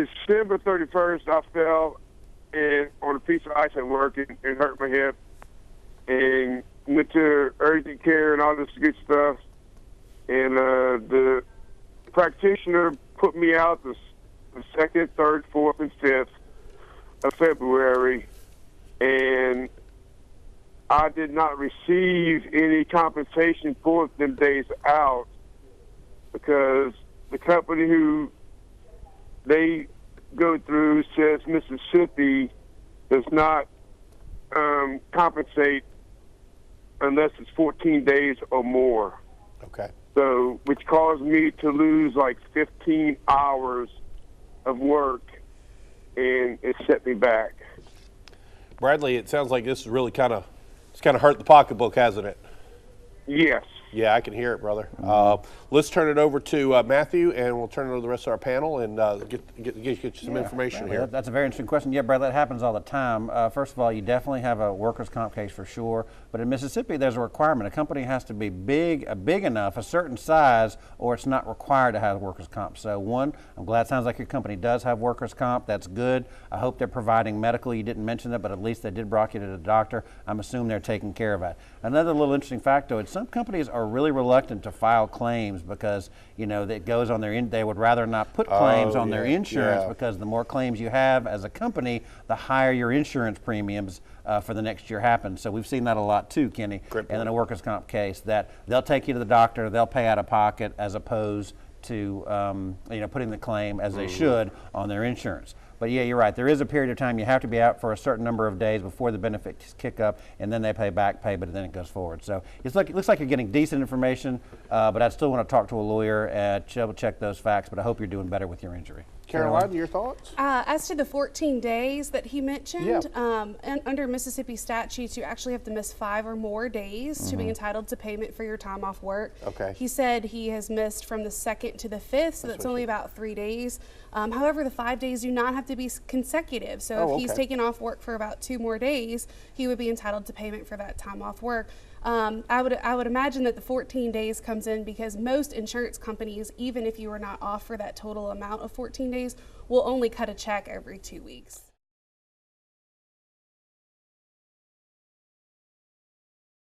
December 31st, I fell on a piece of ice at work and hurt my hip, and went to urgent care and all this good stuff. And the practitioner put me out the 2nd, 3rd, 4th, and 5th of February, and I did not receive any compensation for them days out because the company who they go through says Mississippi does not compensate unless it's 14 days or more. Okay. So, which caused me to lose like 15 hours of work, and it set me back. Bradley, it sounds like this is really kind of hurt the pocketbook, hasn't it? Yes. Yeah, I can hear it, brother. Let's turn it over to Matthew, and we'll turn it over to the rest of our panel and get you some information Bradley, here. That's a very interesting question. Yeah, Brad, that happens all the time. First of all, you definitely have a workers' comp case for sure, but in Mississippi, there's a requirement. A company has to be big enough, a certain size, or it's not required to have workers' comp. So one, I'm glad it sounds like your company does have workers' comp. That's good. I hope they're providing medical. You didn't mention that, but at least they did brought you to the doctor. I'm assuming they're taking care of that. Another little interesting fact, though, is some companies are really reluctant to file claims because, that goes on their they would rather not put claims on their insurance because the more claims you have as a company, the higher your insurance premiums for the next year happen. So we've seen that a lot too, Kenny. And in a workers' comp case, that they'll take you to the doctor, they'll pay out of pocket as opposed to putting the claim as they should on their insurance. But yeah, you're right. There is a period of time you have to be out for a certain number of days before the benefits kick up, and then they pay back pay, but then it goes forward. So it looks like you're getting decent information, but I still want to talk to a lawyer and double check those facts, but I hope you're doing better with your injury. Caroline, your thoughts? As to the 14 days that he mentioned, and under Mississippi statutes, you actually have to miss 5 or more days to be entitled to payment for your time off work. Okay. He said he has missed from the 2nd to the 5th, so that's only about 3 days. However, the 5 days do not have to be consecutive. So if he's taken off work for about 2 more days, he would be entitled to payment for that time off work. I would imagine that the 14 days comes in because most insurance companies, even if you are not off for that total amount of 14 days, will only cut a check every 2 weeks.